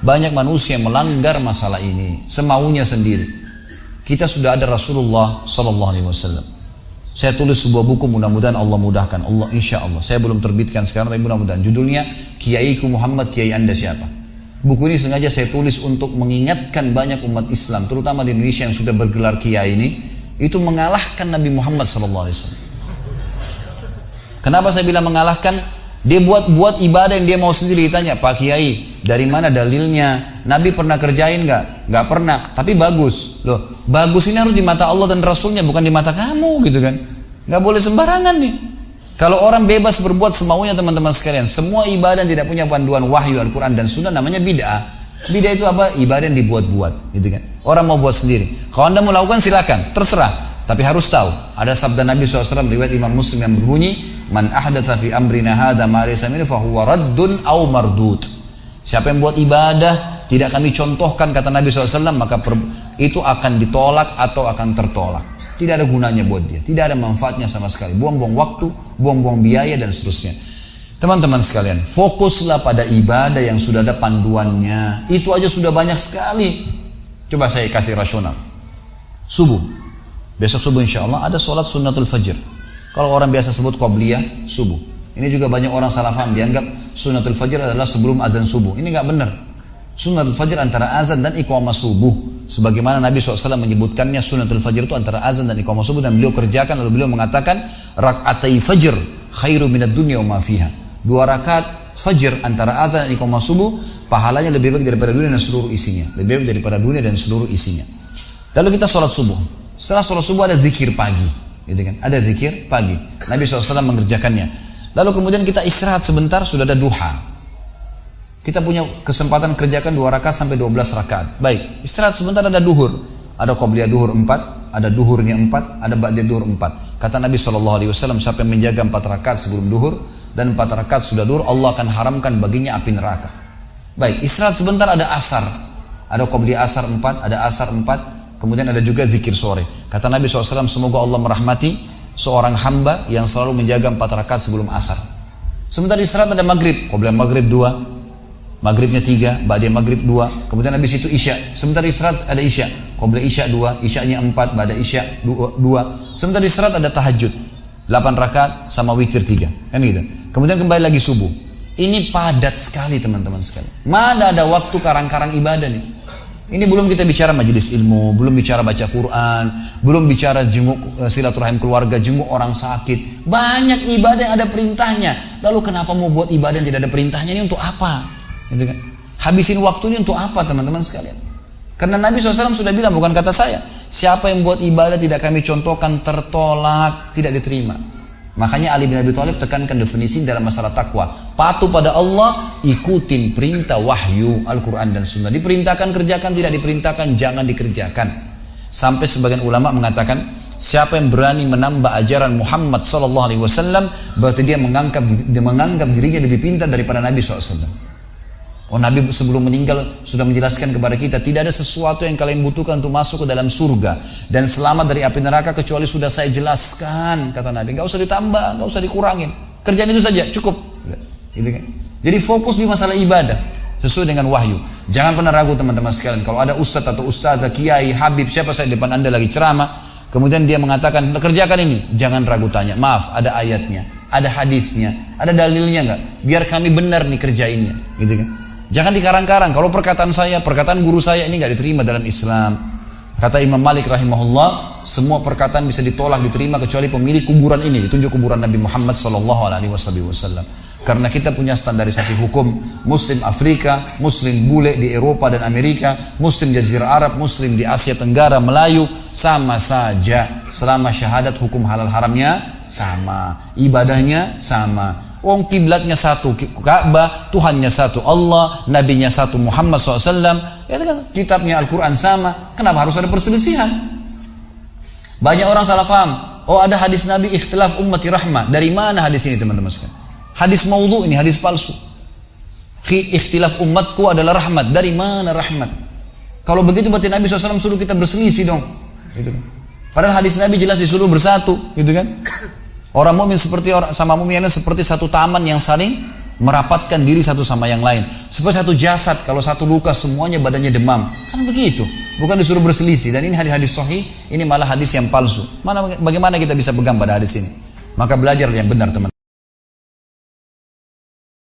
Banyak manusia yang melanggar masalah ini semaunya sendiri. Kita sudah ada Rasulullah Sallallahu Alaihi Wasallam. Saya tulis sebuah buku, mudah-mudahan Allah mudahkan. Allah, insya Allah. Saya belum terbitkan sekarang, tapi mudah-mudahan. Judulnya Kiaiku Muhammad, Kiai Anda siapa? Buku ini sengaja saya tulis untuk mengingatkan banyak umat Islam, terutama di Indonesia yang sudah bergelar Kiai ini, itu mengalahkan Nabi Muhammad Sallallahu Alaihi Wasallam. Kenapa saya bilang mengalahkan? Dia buat ibadah yang dia mau sendiri. Ditanya, Pak Kiai, dari mana dalilnya? Nabi pernah kerjain nggak? Nggak pernah, tapi bagus. Loh, bagus ini harus di mata Allah dan Rasulnya, bukan di mata kamu gitu kan. Nggak boleh sembarangan nih. Kalau orang bebas berbuat semaunya teman-teman sekalian, semua ibadah yang tidak punya panduan wahyu Al-Quran dan Sunnah namanya bid'ah. Bid'ah itu apa? Ibadah yang dibuat-buat gitu kan. Orang mau buat sendiri. Kalau Anda mau lakukan silakan, terserah. Tapi harus tahu, ada sabda Nabi SAW riwayat Imam Muslim yang berbunyi, Man ahdatha fi amrina hadha ma laysa minhu fahuwa raddun aw mardud. Siapa yang buat ibadah tidak kami contohkan, kata Nabi SAW, maka itu akan ditolak atau akan tertolak. Tidak ada gunanya buat dia, tidak ada manfaatnya sama sekali. Buang-buang waktu, buang-buang biaya dan seterusnya. Teman-teman sekalian, fokuslah pada ibadah yang sudah ada panduannya. Itu aja sudah banyak sekali. Coba saya kasih rasional. Subuh, besok subuh insya Allah ada sholat sunnatul fajr. Kalau orang biasa sebut qobliyah, subuh. Ini juga banyak orang salah paham, dianggap sunnatul fajr adalah sebelum azan subuh. Ini nggak benar. Sunnatul fajr antara azan dan iqamah subuh. Sebagaimana Nabi SAW menyebutkannya, sunnatul fajr itu antara azan dan iqamah subuh, dan beliau kerjakan, lalu beliau mengatakan rak'atai fajr khairu minad dunya wa ma fiha. 2 rakaat fajr antara azan dan iqamah subuh pahalanya lebih baik daripada dunia dan seluruh isinya. Lebih baik daripada dunia dan seluruh isinya. Lalu kita sholat subuh. Setelah sholat subuh ada zikir pagi, gitu kan? Ada zikir pagi. Nabi SAW mengerjakannya. Lalu kemudian kita istirahat sebentar, sudah ada duha. Kita punya kesempatan kerjakan 2 rakaat sampai 12 rakaat. Baik, istirahat sebentar, ada duhur. Ada qobliyah duhur 4, ada duhurnya 4, ada ba'diyah duhur 4. Kata Nabi SAW, siapa yang menjaga 4 rakaat sebelum duhur dan 4 rakaat sudah duhur, Allah akan haramkan baginya api neraka. Baik, istirahat sebentar, ada asar. Ada qobliyah asar 4, ada asar 4, kemudian ada juga zikir sore. Kata Nabi SAW, semoga Allah merahmati seorang hamba yang selalu menjaga 4 rakaat sebelum asar. Sebentar istirahat ada maghrib, qobliyah maghrib 2, maghribnya 3, ba'diyah maghrib 2, kemudian habis itu isya. Sebentar istirahat ada isya, qobliyah isya 2, isyanya 4, ba'diyah isya 2. Sebentar istirahat ada tahajud 8 rakaat sama witir 3, kan gitu. Kemudian kembali lagi subuh. Ini padat sekali teman-teman sekalian. Mana ada waktu karang-karang ibadah nih. Ini belum kita bicara majelis ilmu, belum bicara baca Quran, belum bicara jenguk silaturahim keluarga, jenguk orang sakit. Banyak ibadah yang ada perintahnya. Lalu kenapa mau buat ibadah yang tidak ada perintahnya, ini untuk apa? Gitu kan? Habisin waktunya untuk apa teman-teman sekalian? Karena Nabi SAW sudah bilang, bukan kata saya, siapa yang buat ibadah tidak kami contohkan tertolak, tidak diterima. Makanya Ali bin Abi Thalib tekankan definisi dalam masalah takwa, patuh pada Allah, ikutin perintah wahyu Al-Quran dan Sunnah. Diperintahkan kerjakan, tidak diperintahkan jangan dikerjakan. Sampai sebagian ulama mengatakan, siapa yang berani menambah ajaran Muhammad SAW, berarti dia menganggap dirinya lebih pintar daripada Nabi SAW. Oh, Nabi sebelum meninggal sudah menjelaskan kepada kita, tidak ada sesuatu yang kalian butuhkan untuk masuk ke dalam surga dan selamat dari api neraka kecuali sudah saya jelaskan, kata Nabi. Gak usah ditambah, gak usah dikurangin, kerjaan itu saja cukup, gitu kan? Jadi fokus di masalah ibadah sesuai dengan wahyu. Jangan pernah ragu teman-teman sekalian. Kalau ada ustadz atau ustadzah, kiai, habib, siapa saya depan anda lagi ceramah, kemudian dia mengatakan kerjakan ini, jangan ragu tanya, maaf, ada ayatnya, ada hadisnya, ada dalilnya nggak? Biar kami benar nih kerjainnya, gitu kan? Jangan dikarang-karang. Kalau perkataan saya, perkataan guru saya ini nggak diterima dalam Islam. Kata Imam Malik rahimahullah, semua perkataan bisa ditolak, diterima kecuali pemilik kuburan ini. Ditunjuk kuburan Nabi Muhammad SAW. Karena kita punya standarisasi hukum, Muslim Afrika, Muslim bule di Eropa dan Amerika, Muslim Jazirah Arab, Muslim di Asia Tenggara, Melayu, sama saja. Selama syahadat, hukum halal haramnya sama, ibadahnya sama. Wong kiblatnya satu, Ka'bah, Tuhannya satu, Allah, Nabinya satu, Muhammad SAW. Ya kan, kitabnya Al-Quran sama. Kenapa harus ada perselisihan? Banyak orang salah paham. Oh, ada hadis Nabi ikhtilaf ummati rahmah. Dari mana hadis ini teman-teman sekalian? Hadis maudhu ini, hadis palsu. Ikhtilaf umatku adalah rahmat. Dari mana rahmat? Kalau begitu berarti Nabi SAW suruh kita berselisih dong. Gitu kan? Padahal hadis Nabi jelas disuruh bersatu, gitu kan? Orang mukmin seperti orang sama mukmin seperti satu taman yang saling merapatkan diri satu sama yang lain. Seperti satu jasad, kalau satu luka semuanya badannya demam. Kan begitu. Bukan disuruh berselisih. Dan ini hadis sahih, ini malah hadis yang palsu. Bagaimana kita bisa pegang pada hadis ini? Maka belajar yang benar teman.